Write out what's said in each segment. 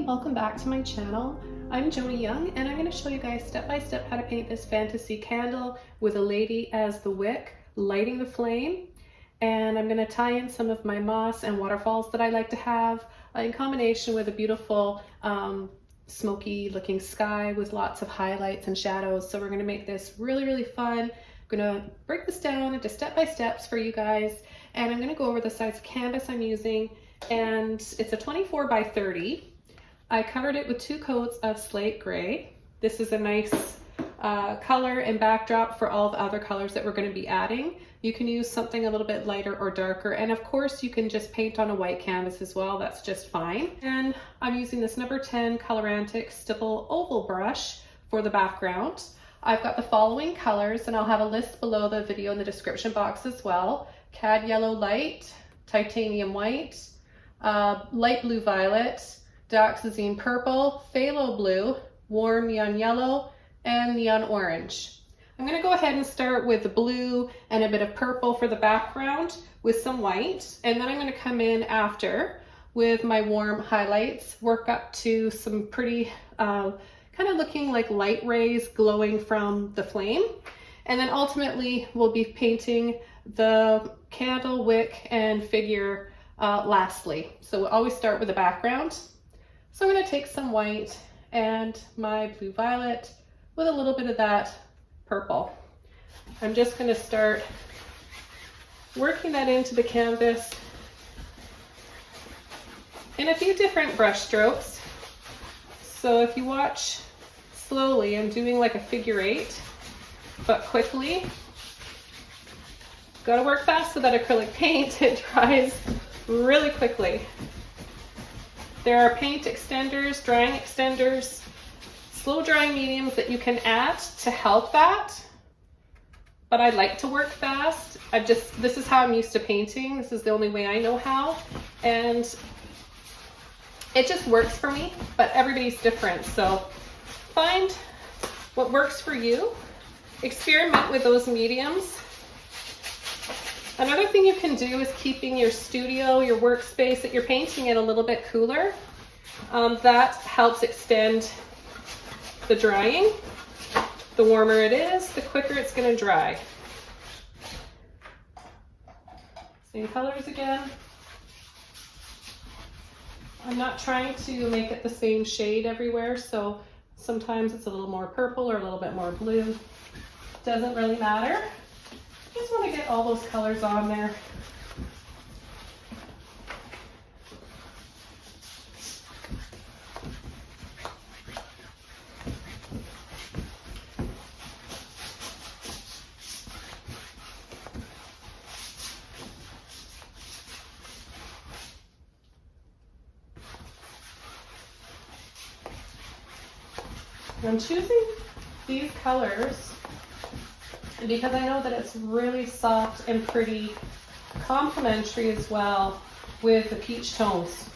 welcome back to my channel. I'm Joni Young and I'm going to show you guys step by step how to paint this fantasy candle with a lady as the wick lighting the flame. And I'm going to tie in some of my moss and waterfalls that I like to have in combination with a beautiful smoky looking sky with lots of highlights and shadows. So we're going to make this really fun. I'm going to break this down into step by steps for you guys, and I'm going to go over the size of canvas I'm using. And it's a 24 by 30. I covered it with 2 coats of Slate Grey. This is a nice color and backdrop for all the other colors that we're going to be adding. You can use something a little bit lighter or darker, and of course you can just paint on a white canvas as well. That's just fine. And I'm using this number 10 Colorantic stipple oval brush for the background. I've got the following colors, and I'll have a list below the video in the description box as well. Cad Yellow Light, Titanium White, Light Blue Violet, Dioxazine Purple, Phthalo Blue, Warm Neon Yellow, and Neon Orange. I'm going to go ahead and start with the blue and a bit of purple for the background with some white, and then I'm going to come in after with my warm highlights, work up to some pretty kind of looking like light rays glowing from the flame, and then ultimately we'll be painting the candle, wick, and figure lastly. So we'll always start with the background. So I'm going to take some white and my blue violet with a little bit of that purple. I'm just going to start working that into the canvas in a few different brush strokes. So if you watch slowly, I'm doing like a figure 8, but quickly. Got to work fast with that acrylic paint. It dries really quickly. There are paint extenders, drying extenders, slow drying mediums that you can add to help that. But I like to work fast. This is how I'm used to painting. This is the only way I know how. And it just works for me, but everybody's different. So find what works for you. Experiment with those mediums. Another thing you can do is keeping your studio, your workspace that you're painting in a little bit cooler. That helps extend the drying. The warmer it is, the quicker it's going to dry. Same colors again. I'm not trying to make it the same shade everywhere, so sometimes it's a little more purple or a little bit more blue. Doesn't really matter. Just want to get all those colors on there. I'm choosing these colors because I know that it's really soft and pretty, complementary as well with the peach tones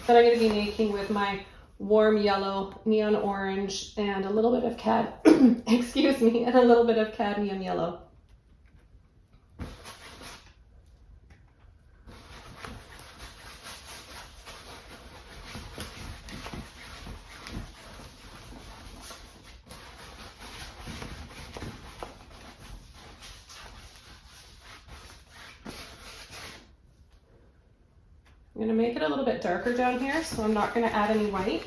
that I'm going to be making with my warm yellow, neon orange, and a little bit of and a little bit of cadmium yellow. I'm going to make it a little bit darker down here, so I'm not going to add any white.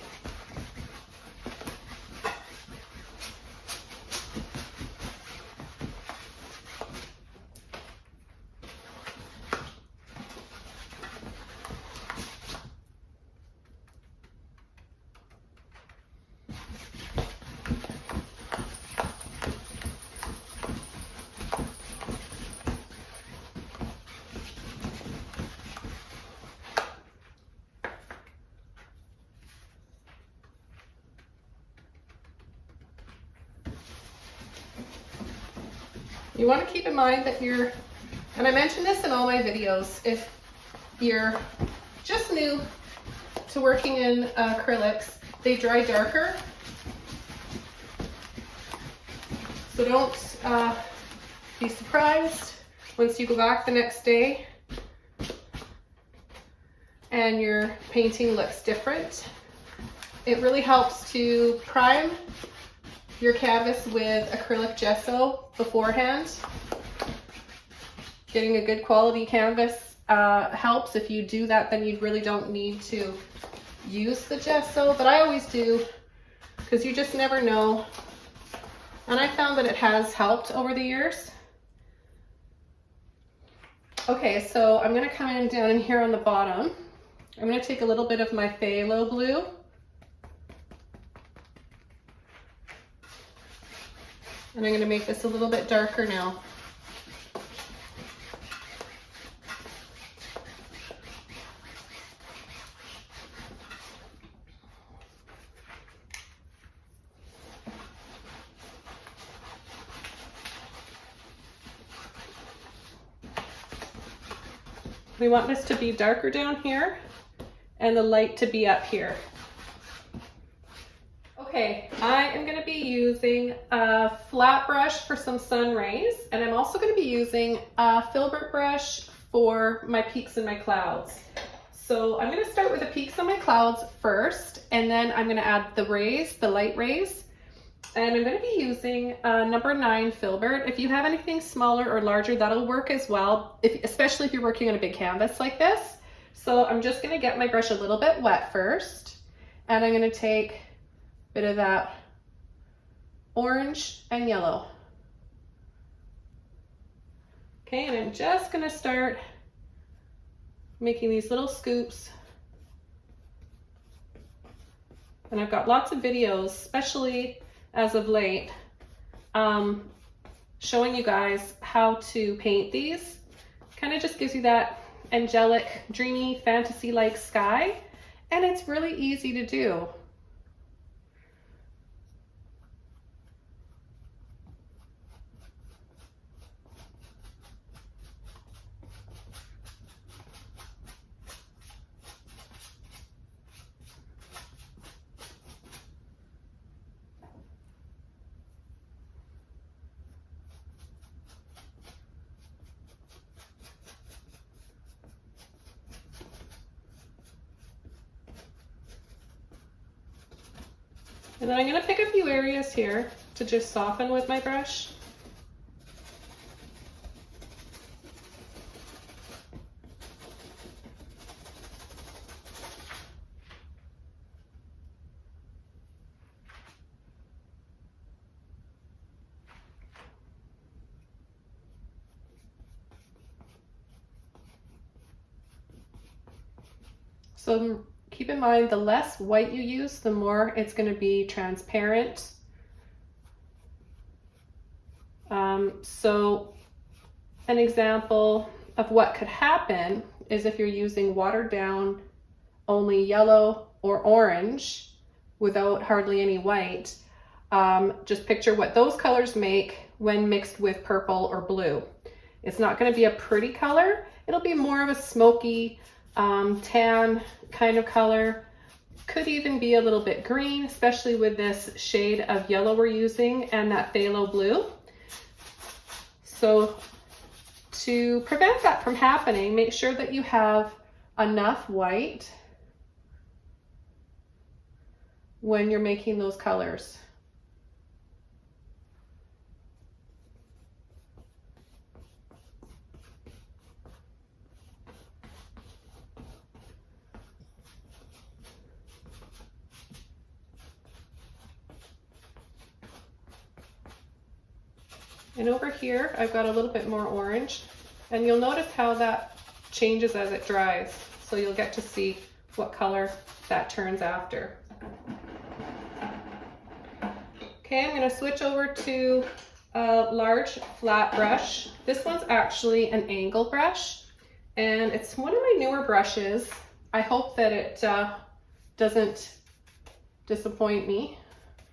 You want to keep in mind that and I mention this in all my videos, if you're just new to working in acrylics, they dry darker. So don't be surprised once you go back the next day and your painting looks different. It really helps to prime your canvas with acrylic gesso beforehand. Getting a good quality canvas helps. If you do that, then you really don't need to use the gesso, but I always do because you just never know. And I found that it has helped over the years. Okay, so I'm gonna come in down in here on the bottom. I'm gonna take a little bit of my phthalo blue. And I'm gonna make this a little bit darker now. We want this to be darker down here and the light to be up here. Okay, I am going to be using a flat brush for some sun rays, and I'm also going to be using a Filbert brush for my peaks and my clouds. So I'm going to start with the peaks and my clouds first, and then I'm going to add the rays, the light rays. And I'm going to be using number 9 Filbert. If you have anything smaller or larger, that'll work as well, especially if you're working on a big canvas like this. So I'm just going to get my brush a little bit wet first, and I'm going to take a bit of that orange and yellow. Okay, and I'm just going to start making these little scoops. And I've got lots of videos, especially as of late, showing you guys how to paint these. Kind of just gives you that angelic, dreamy, fantasy-like sky, and it's really easy to do. And then I'm going to pick a few areas here to just soften with my brush. So keep in mind, the less white you use, the more it's going to be transparent. So an example of what could happen is if you're using watered down only yellow or orange without hardly any white, just picture what those colors make when mixed with purple or blue. It's not going to be a pretty color. It'll be more of a smoky, tan kind of color. Could even be a little bit green, especially with this shade of yellow we're using and that phthalo blue. So to prevent that from happening, make sure that you have enough white when you're making those colors. And over here, I've got a little bit more orange, and you'll notice how that changes as it dries. So you'll get to see what color that turns after. Okay, I'm going to switch over to a large flat brush. This one's actually an angle brush, and it's one of my newer brushes. I hope that it doesn't disappoint me.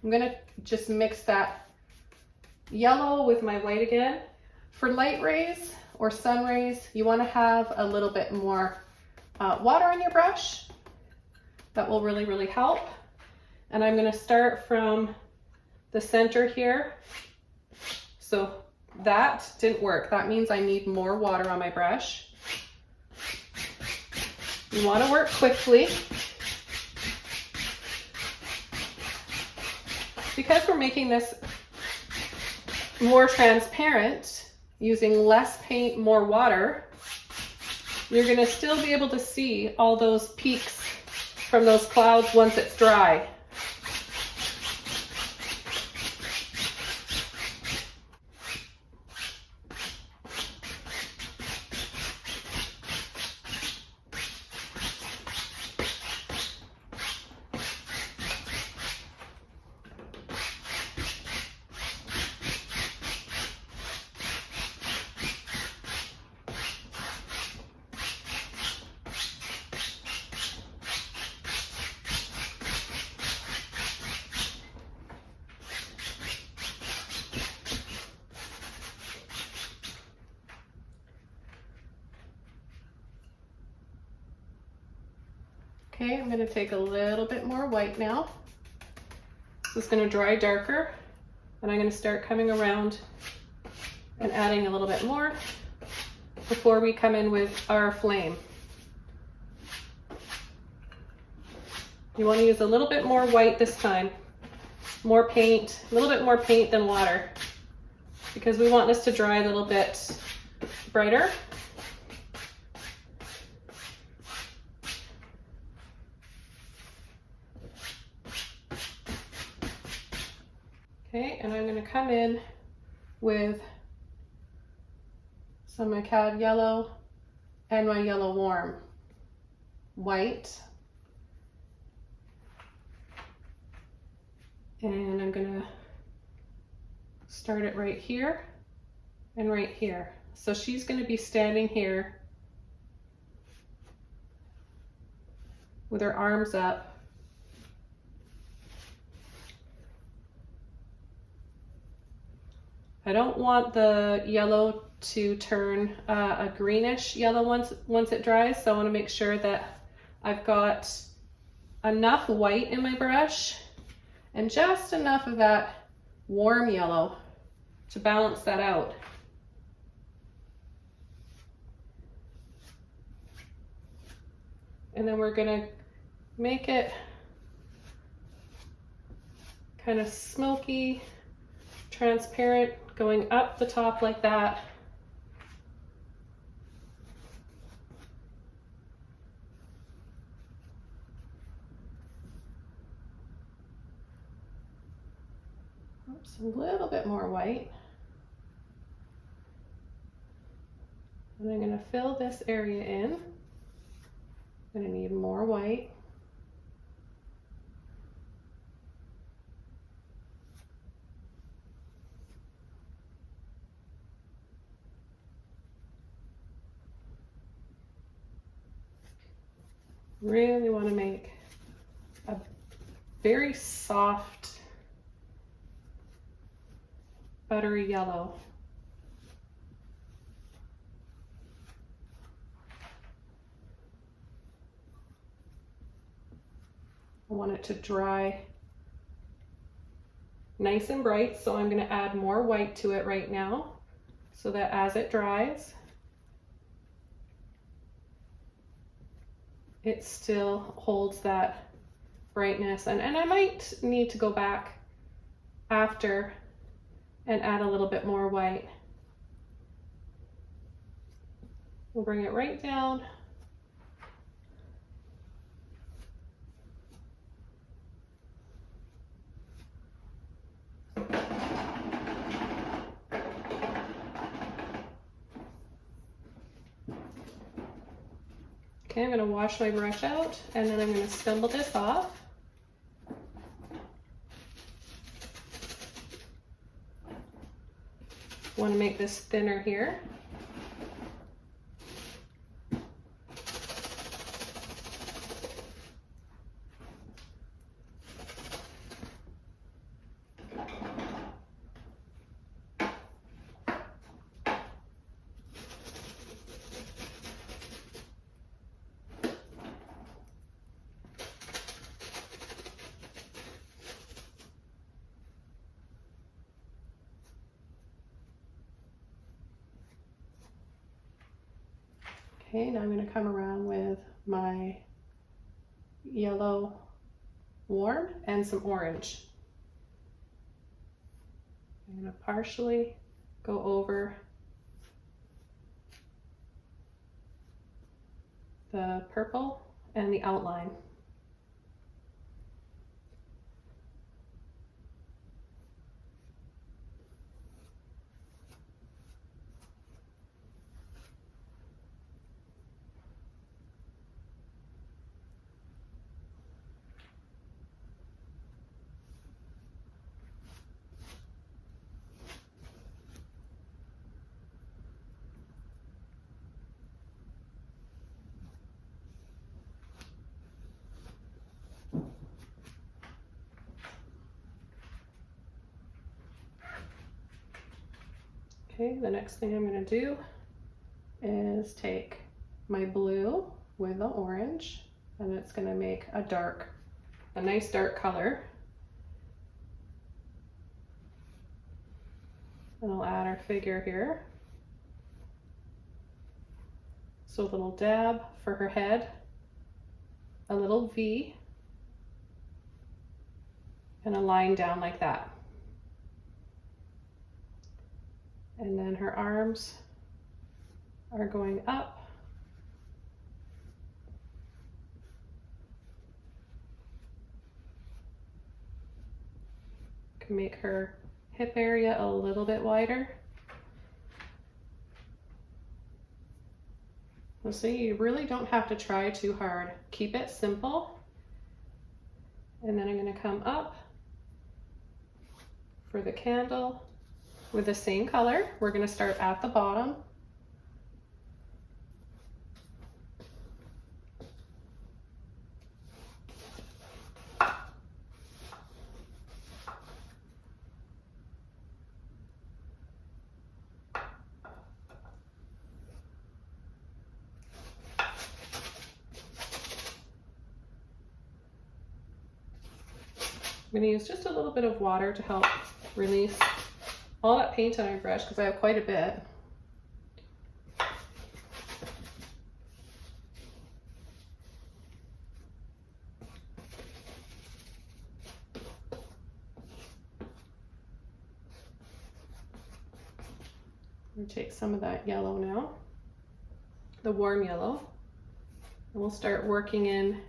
I'm going to just mix that yellow with my white again. For light rays or sun rays, you want to have a little bit more water on your brush. That will really, really help. And I'm going to start from the center here. So that didn't work. That means I need more water on my brush. You want to work quickly. Because we're making this more transparent, using less paint, more water, you're going to still be able to see all those peaks from those clouds once it's dry. Okay, I'm going to take a little bit more white now. This is going to dry darker, and I'm going to start coming around and adding a little bit more before we come in with our flame. You want to use a little bit more white this time, more paint, a little bit more paint than water, because we want this to dry a little bit brighter. Okay, and I'm going to come in with some of my cad yellow and my yellow warm white. And I'm going to start it right here and right here. So she's going to be standing here with her arms up. I don't want the yellow to turn a greenish yellow once it dries, so I want to make sure that I've got enough white in my brush and just enough of that warm yellow to balance that out. And then we're going to make it kind of smoky, transparent, going up the top like that. Oops, a little bit more white. And I'm going to fill this area in. I'm going to need more white. Really want to make a very soft, buttery yellow. I want it to dry nice and bright, so I'm going to add more white to it right now so that as it dries, it still holds that brightness. And I might need to go back after and add a little bit more white. We'll bring it right down. Okay, I'm going to wash my brush out, and then I'm going to scumble this off. Want to make this thinner here. Okay, now I'm going to come around with my yellow warm and some orange. I'm going to partially go over the purple and the outline. Okay, the next thing I'm going to do is take my blue with the orange, and it's going to make a nice dark color. And I'll add our figure here. So a little dab for her head, a little V, and a line down like that. And then her arms are going up. Can make her hip area a little bit wider. So you really don't have to try too hard. Keep it simple. And then I'm going to come up for the candle with the same color. We're going to start at the bottom. I'm going to use just a little bit of water to help release all that paint on my brush because I have quite a bit. I'm going to take some of that yellow now, the warm yellow, and we'll start working in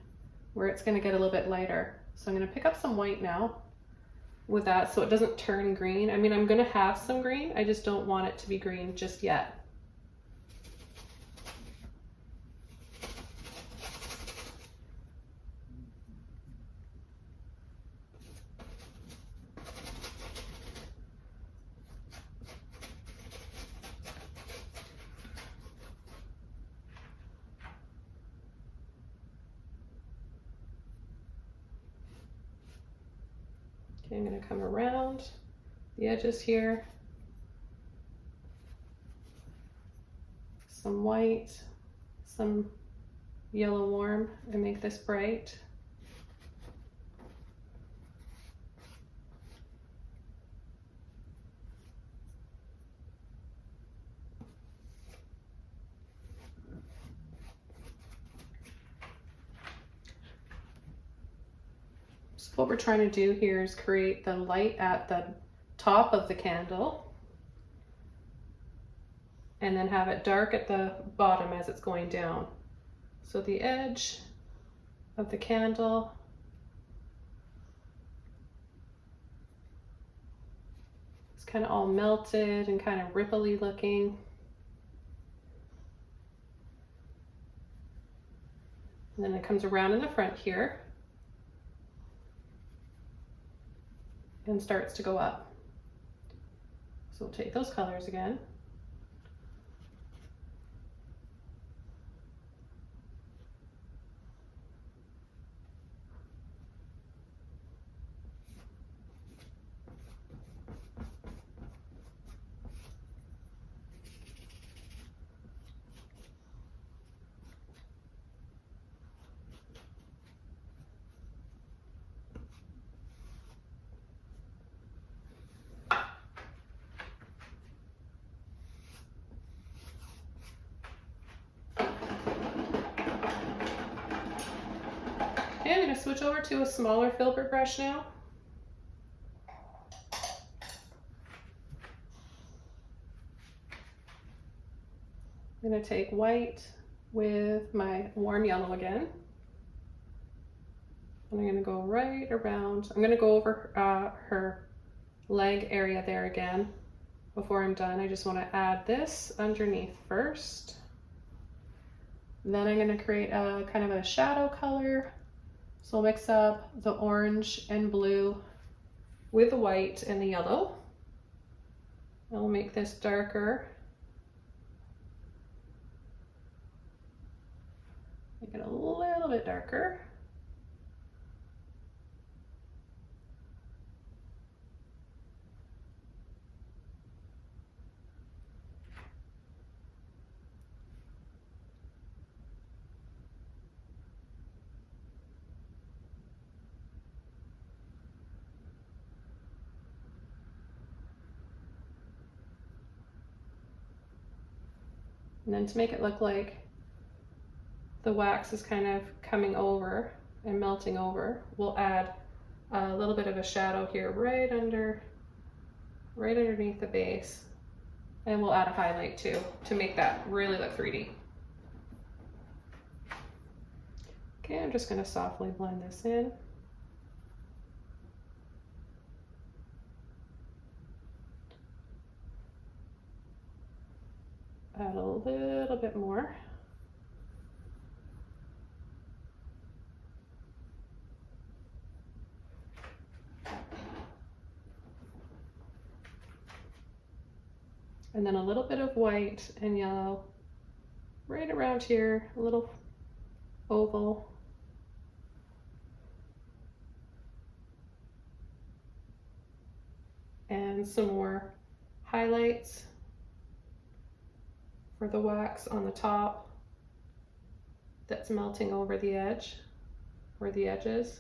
where it's going to get a little bit lighter. So I'm going to pick up some white now with that so it doesn't turn green. I mean, I'm going to have some green, I just don't want it to be green just yet. Okay, I'm going to come around the edges here. Some white, some yellow warm, and make this bright. What we're trying to do here is create the light at the top of the candle and then have it dark at the bottom as it's going down. So the edge of the candle is kind of all melted and kind of ripply looking. And then it comes around in the front here and starts to go up. So we'll take those colors again. Okay, I'm going to switch over to a smaller Filbert brush now. I'm going to take white with my warm yellow again. And I'm going to go right around. I'm going to go over her leg area there again. Before I'm done, I just want to add this underneath first. Then I'm going to create a kind of a shadow color. So I'll mix up the orange and blue with the white and the yellow. I'll make this darker. Make it a little bit darker. And then to make it look like the wax is kind of coming over and melting over, we'll add a little bit of a shadow here right underneath the base. And we'll add a highlight too to make that really look 3D. Okay, I'm just going to softly blend this in. Add a little bit more. And then a little bit of white and yellow right around here, a little oval. And some more highlights for the wax on the top that's melting over the edge, or the edges.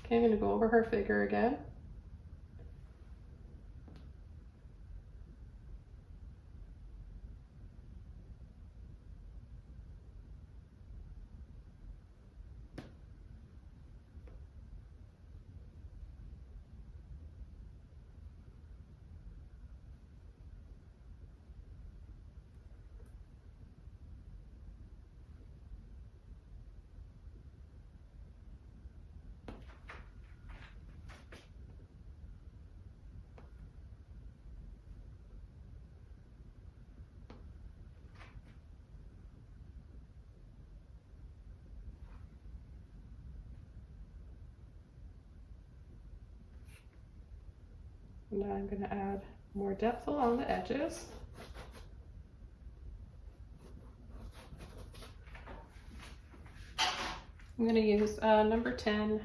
Okay, I'm going to go over her figure again. Now I'm going to add more depth along the edges. I'm going to use a number 10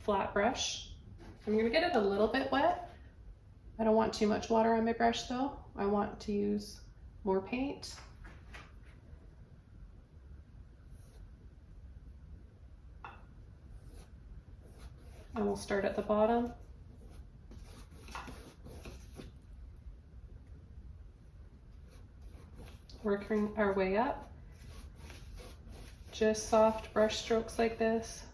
flat brush. I'm going to get it a little bit wet. I don't want too much water on my brush though. I want to use more paint. And we'll start at the bottom. Working our way up. Just soft brush strokes like this.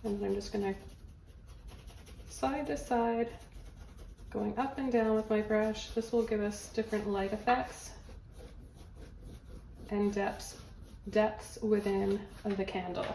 And I'm just going to side to side, going up and down with my brush. This will give us different light effects and depths within the candle.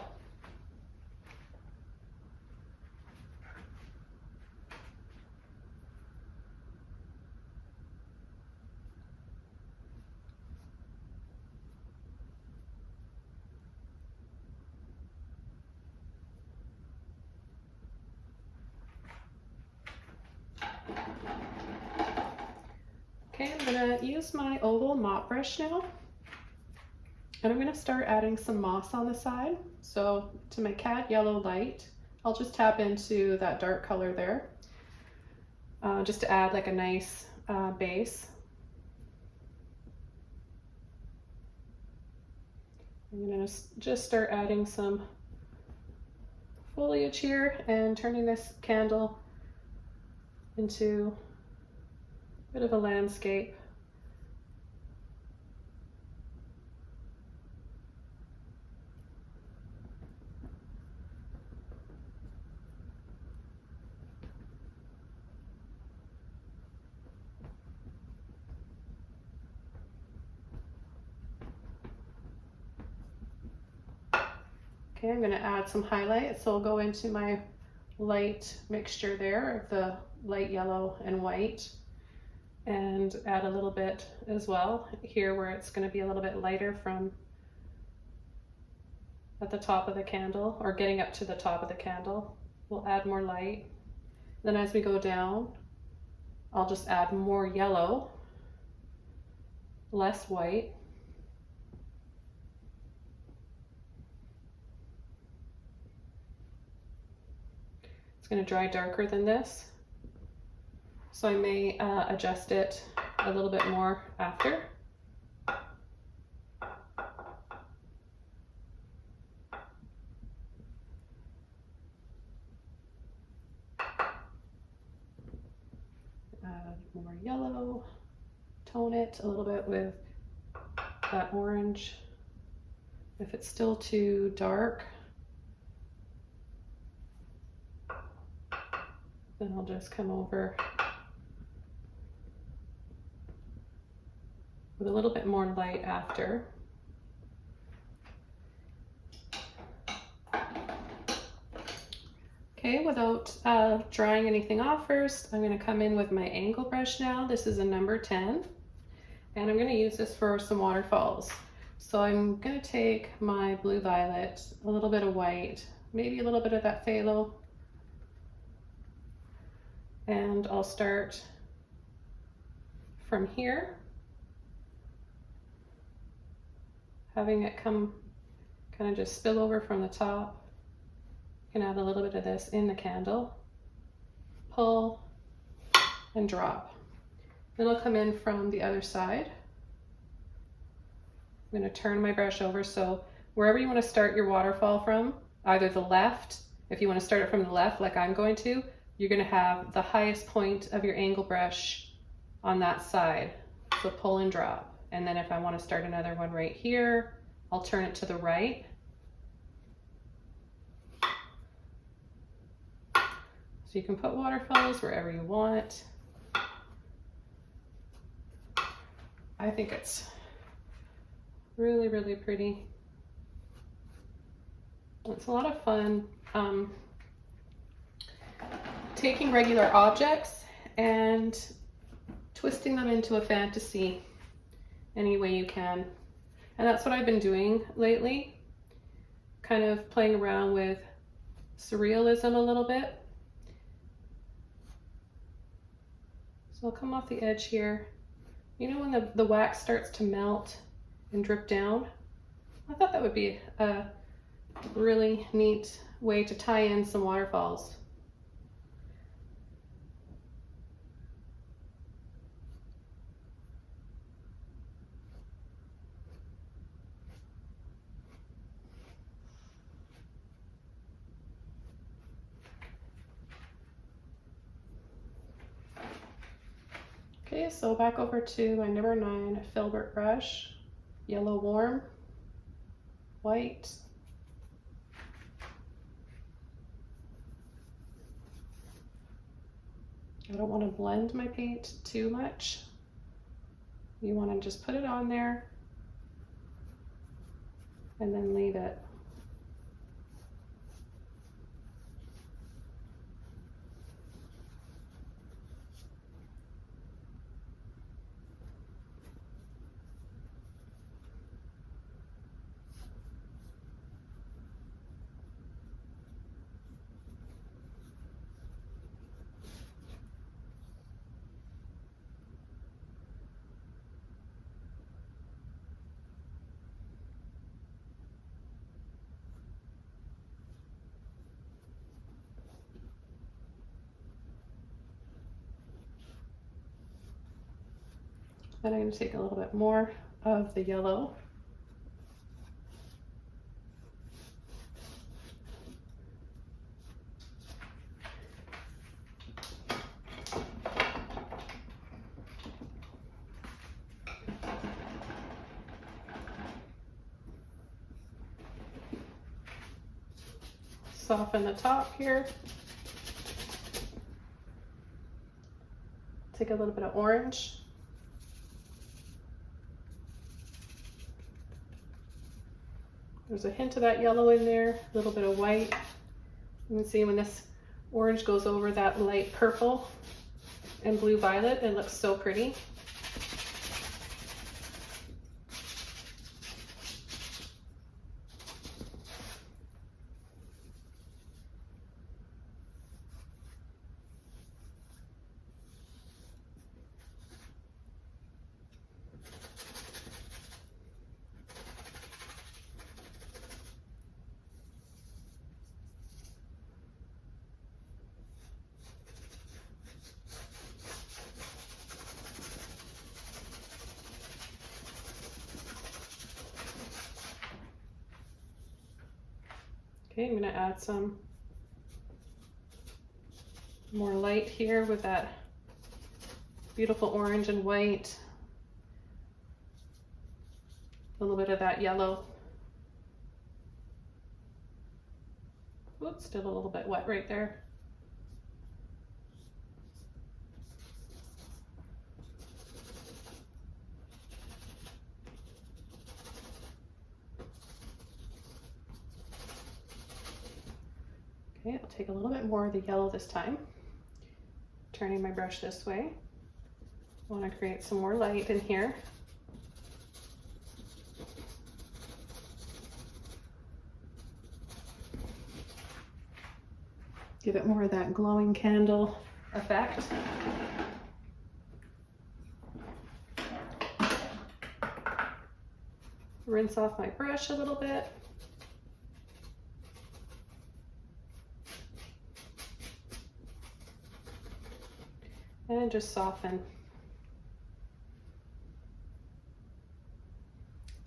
I'm gonna use my oval mop brush now, and I'm gonna start adding some moss on the side. So to my cad yellow light, I'll just tap into that dark color there, just to add like a nice base. I'm gonna just start adding some foliage here and turning this candle into a bit of a landscape. Okay, I'm going to add some highlight, so I'll go into my light mixture there of the light yellow and white, and add a little bit as well here where it's going to be a little bit lighter from at the top of the candle, or getting up to the top of the candle. We'll add more light. Then as we go down, I'll just add more yellow, less white. It's going to dry darker than this, so I may adjust it a little bit more after. Add more yellow, tone it a little bit with that orange. If it's still too dark, then I'll just come over with a little bit more light after. Okay, without drying anything off first, I'm going to come in with my angle brush now. This is a number 10, and I'm going to use this for some waterfalls. So I'm going to take my blue violet, a little bit of white, maybe a little bit of that phthalo, and I'll start from here, having it come kind of just spill over from the top. You can add a little bit of this in the candle, pull and drop. Then I'll come in from the other side. I'm going to turn my brush over, so wherever you want to start your waterfall from, either the left, if you want to start it from the left like I'm going to, you're going to have the highest point of your angle brush on that side. So pull and drop. And then if I want to start another one right here, I'll turn it to the right. So you can put waterfalls wherever you want. I think it's really, really pretty. It's a lot of fun taking regular objects and twisting them into a fantasy any way you can. And that's what I've been doing lately, kind of playing around with surrealism a little bit. So I'll come off the edge here. You know when the wax starts to melt and drip down? I thought that would be a really neat way to tie in some waterfalls. Okay, so back over to my number 9 Filbert brush, yellow warm, white, I don't want to blend my paint too much. You want to just put it on there and then leave it. Then I'm going to take a little bit more of the yellow. Soften the top here. Take a little bit of orange. There's a hint of that yellow in there, a little bit of white. You can see when this orange goes over that light purple and blue violet, it looks so pretty. Okay, I'm going to add some more light here with that beautiful orange and white. A little bit of that yellow. Oops, still a little bit wet right there. Okay, I'll take a little bit more of the yellow this time. Turning my brush this way. I want to create some more light in here. Give it more of that glowing candle effect. Rinse off my brush a little bit. And just soften.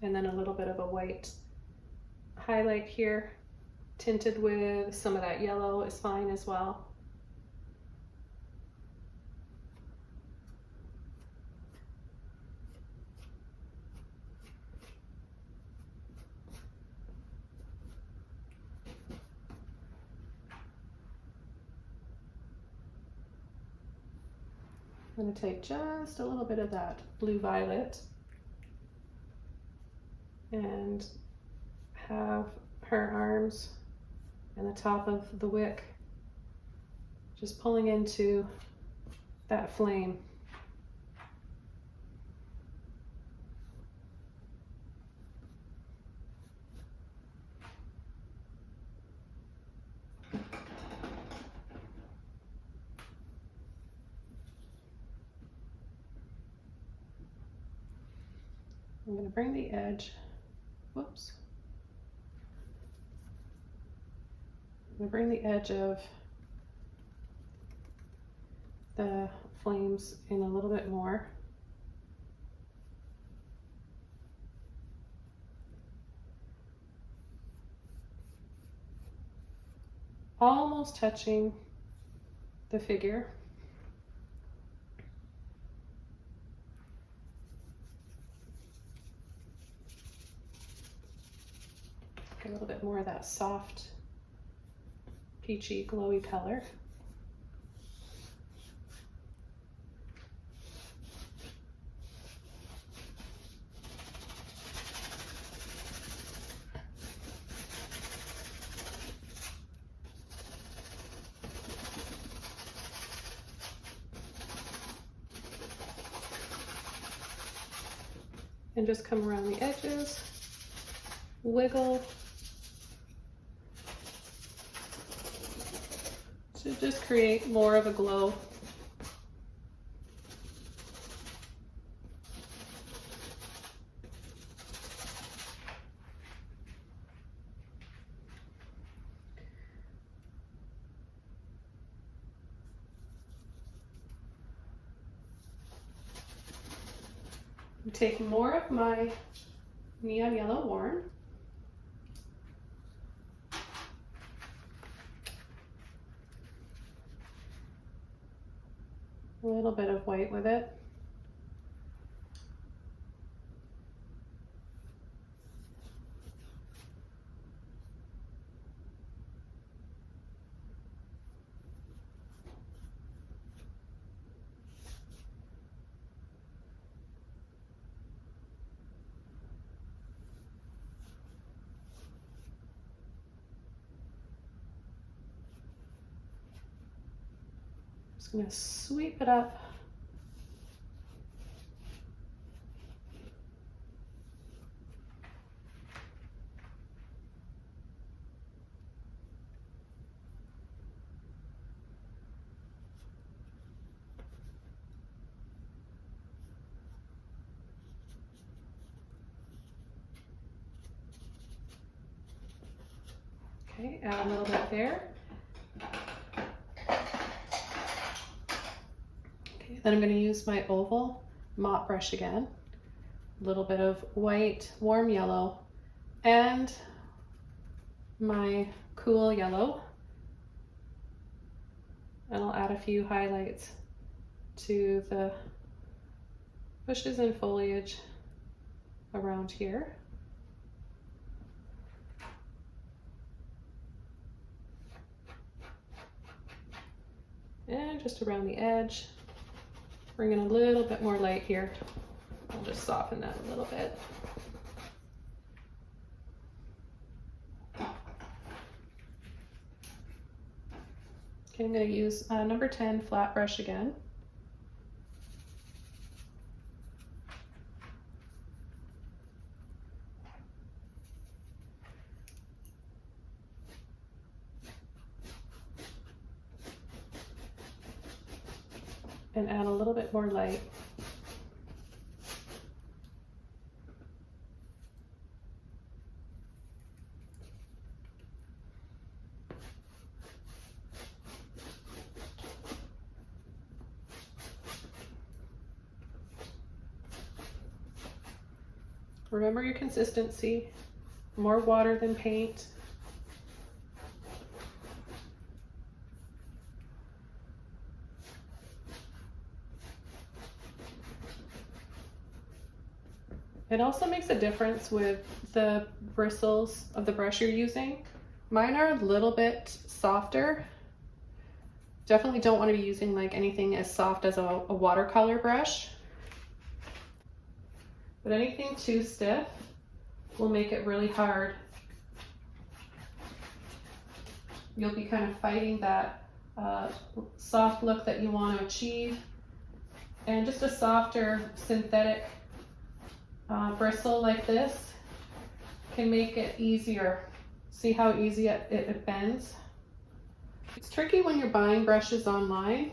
And then a little bit of a white highlight here, tinted with some of that yellow is fine as well. I'm going to take just a little bit of that blue violet and have her arms and the top of the wick just pulling into that flame. I'm going to bring the edge, whoops. I'm going to bring the edge of the flames in a little bit more. Almost touching the figure. A little bit more of that soft, peachy, glowy color. And just come around the edges, wiggle. To just create more of a glow. Take more of my neon yellow warm. A little bit of white with it. Just going to sweep it up. Okay, add a little bit there. Okay, then I'm going to use my oval mop brush again. A little bit of white, warm yellow, and my cool yellow. And I'll add a few highlights to the bushes and foliage around here. And just around the edge, bring in a little bit more light here. I'll just soften that a little bit. Okay, I'm going to use number 10 flat brush again. And add a little bit more light. Remember your consistency, more water than paint. It also makes a difference with the bristles of the brush you're using. Mine are a little bit softer. Definitely don't want to be using like anything as soft as a watercolor brush. But anything too stiff will make it really hard. You'll be kind of fighting that soft look that you want to achieve. And just a softer synthetic bristle like this can make it easier. See how easy it bends? It's tricky when you're buying brushes online,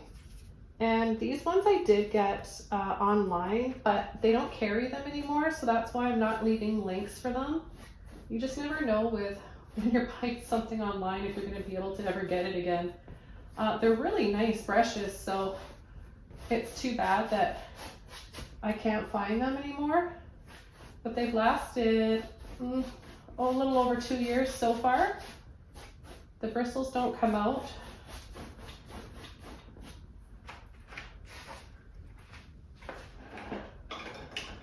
and these ones I did get online, but they don't carry them anymore, so that's why I'm not leaving links for them. You just never know when you're buying something online if you're going to be able to ever get it again. They're really nice brushes, so it's too bad that I can't find them anymore. But they've lasted a little over 2 years so far. The bristles don't come out.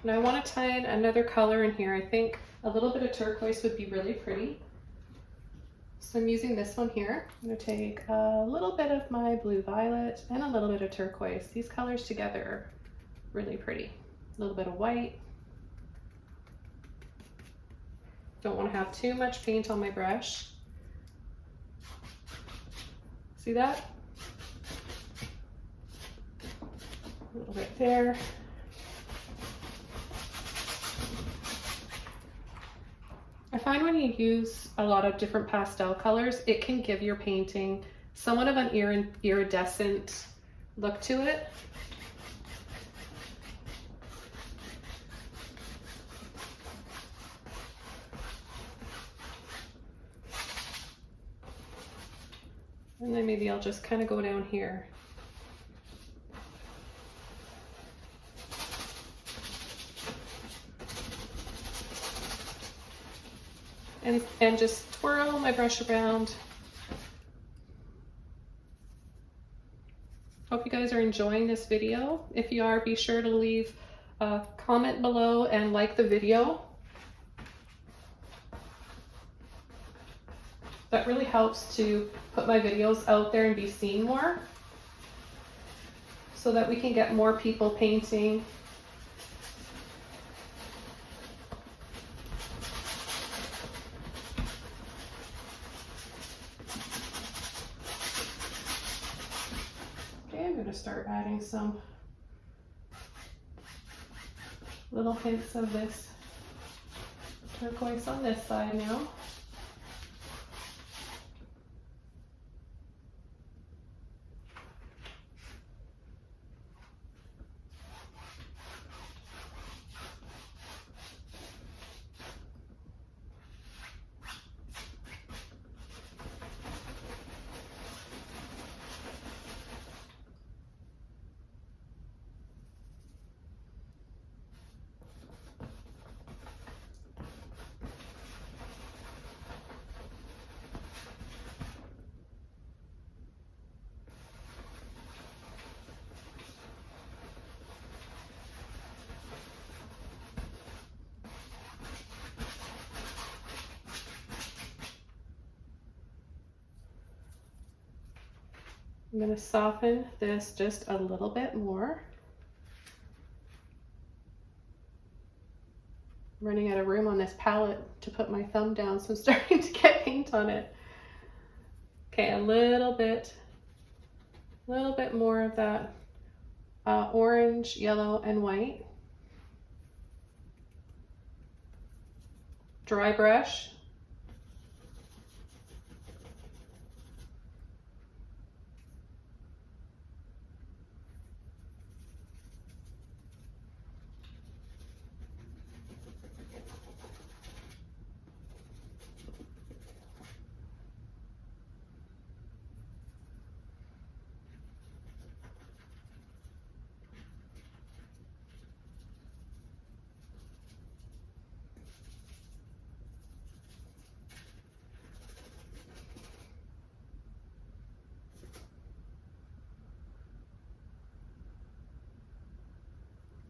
And I want to tie in another color in here. I think a little bit of turquoise would be really pretty. So I'm using this one here. I'm going to take a little bit of my blue violet and a little bit of turquoise. These colors together are really pretty. A little bit of white. Don't want to have too much paint on my brush. See that? A little bit there. I find when you use a lot of different pastel colors, it can give your painting somewhat of an iridescent look to it. And then maybe I'll just kind of go down here. and just twirl my brush around. Hope you guys are enjoying this video. If you are, be sure to leave a comment below and like the video. That really helps to put my videos out there and be seen more, so that we can get more people painting. Okay, I'm going to start adding some little hints of this turquoise on this side now. I'm going to soften this just a little bit more. I'm running out of room on this palette to put my thumb down, so I'm starting to get paint on it. Okay, a little bit more of that orange, yellow, and white. Dry brush.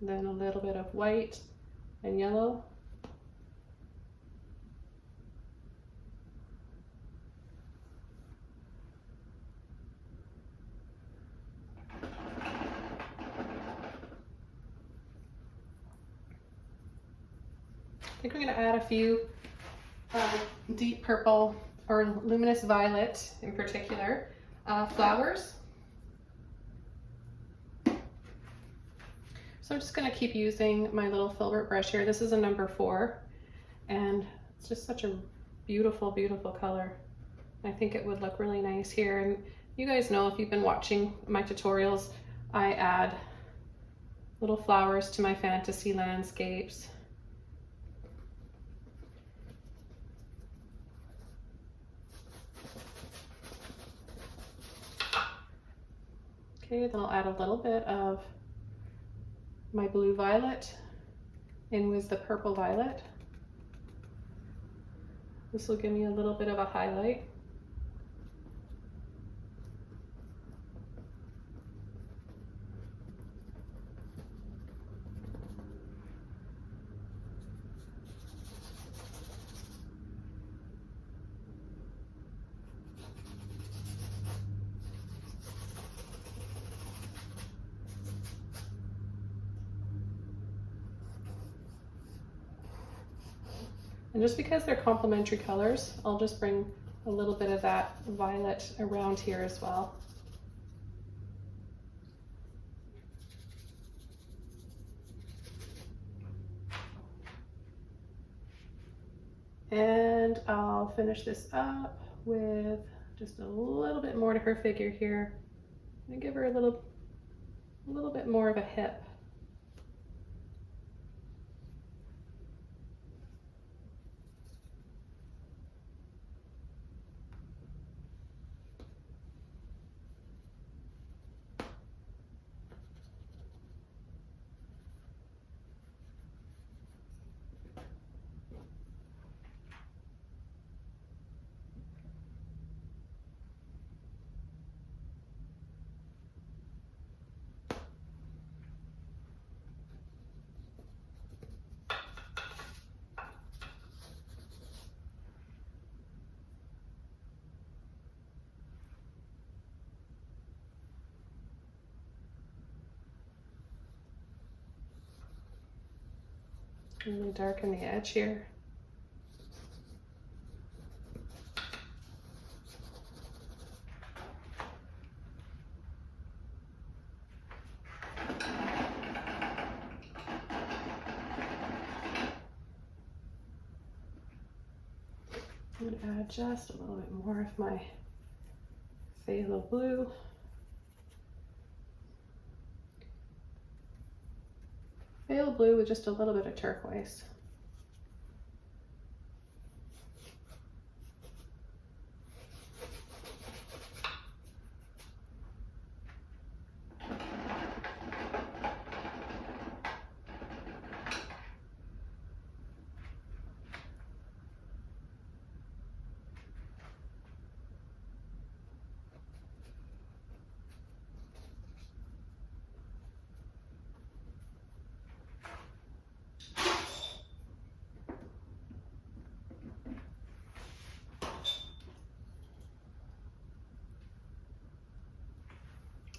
Then a little bit of white and yellow. I think we're going to add a few deep purple or luminous violet in particular flowers. So I'm just going to keep using my little Filbert brush here. This is a number 4, and it's just such a beautiful, beautiful color. I think it would look really nice here. And you guys know, if you've been watching my tutorials, I add little flowers to my fantasy landscapes. Okay, then I'll add a little bit of my blue violet in with the purple violet. This will give me a little bit of a highlight. And just because they're complementary colors, I'll just bring a little bit of that violet around here as well. And I'll finish this up with just a little bit more to her figure here. And give her a little bit more of a hip. Really darken the edge here. I'm going to add just a little bit more of my phthalo blue. Phthalo blue with just a little bit of turquoise.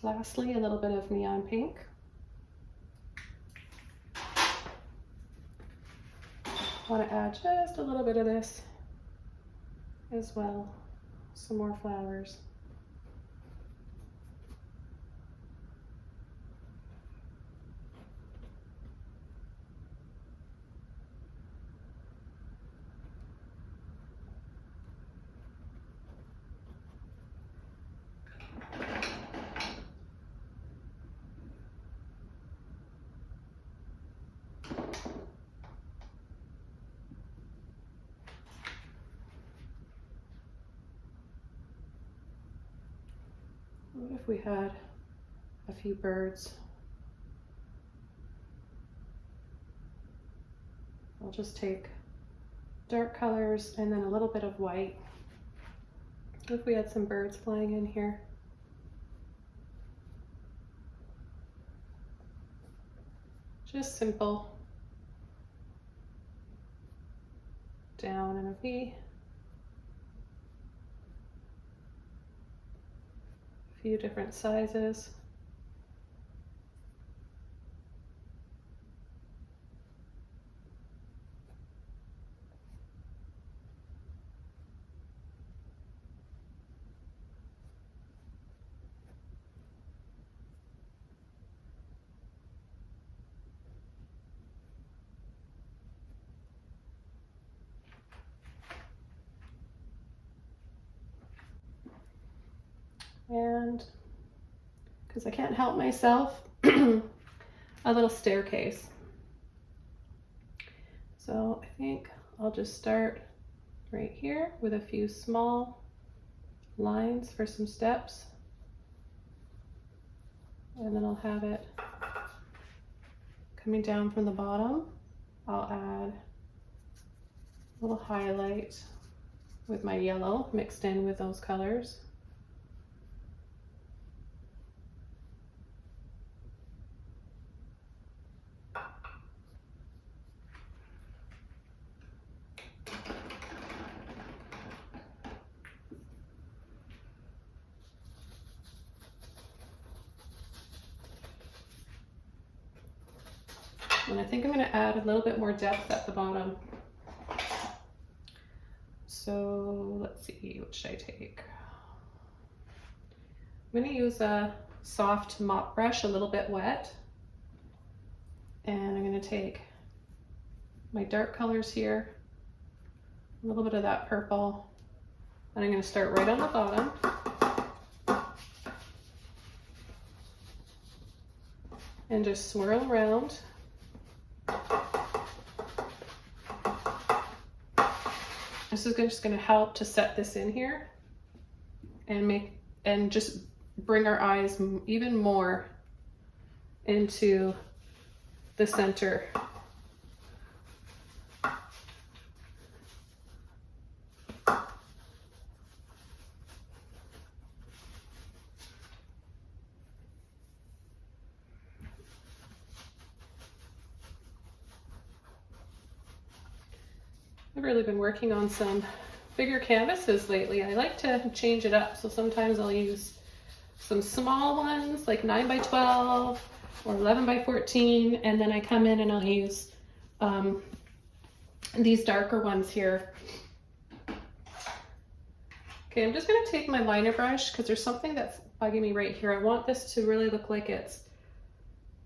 Lastly, a little bit of neon pink. I want to add just a little bit of this as well. Some more flowers. What if we had a few birds? I'll just take dark colors and then a little bit of white. What if we had some birds flying in here? Just simple. Down in a V. A few different sizes. And because I can't help myself, a little staircase. So I think I'll just start right here with a few small lines for some steps. And then I'll have it coming down from the bottom. I'll add a little highlight with my yellow mixed in with those colors. And I think I'm going to add a little bit more depth at the bottom. So let's see, what should I take? I'm going to use a soft mop brush, a little bit wet. And I'm going to take my dark colors here, a little bit of that purple, and I'm going to start right on the bottom. And just swirl around. This is just going to help to set this in here and just bring our eyes even more into the center. I've really been working on some bigger canvases lately. I like to change it up. So sometimes I'll use some small ones like 9 by 12 or 11 by 14. And then I come in and I'll use these darker ones here. Okay, I'm just gonna take my liner brush because there's something that's bugging me right here. I want this to really look like it's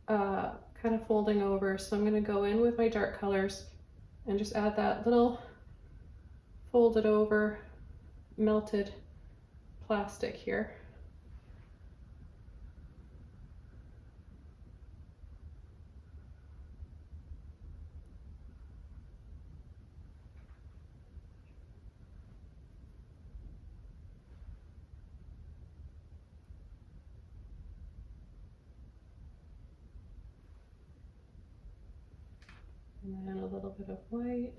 kind of folding over. So I'm gonna go in with my dark colors and just add that little folded over melted plastic here. And then a little bit of white.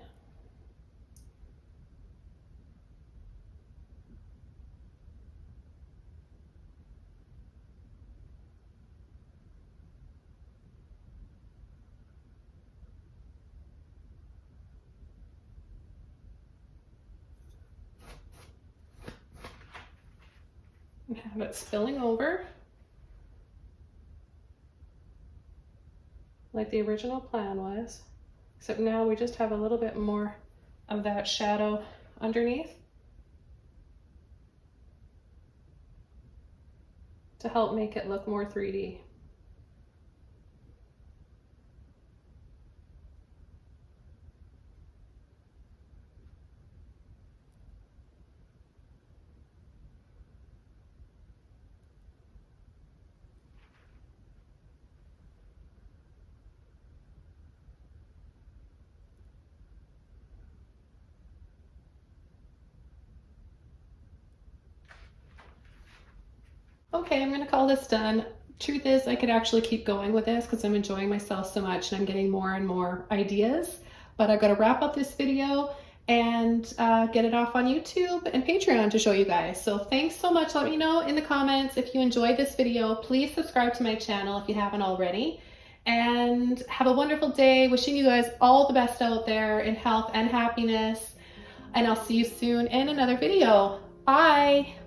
And have it spilling over like the original plan was, except now we just have a little bit more of that shadow underneath to help make it look more 3D. Okay, I'm gonna call this done. Truth is, I could actually keep going with this because I'm enjoying myself so much and I'm getting more and more ideas, but I've got to wrap up this video and get it off on YouTube and Patreon to show you guys. So thanks so much. Let me know in the comments if you enjoyed this video. Please subscribe to my channel if you haven't already. And have a wonderful day. Wishing you guys all the best out there in health and happiness. And I'll see you soon in another video. Bye.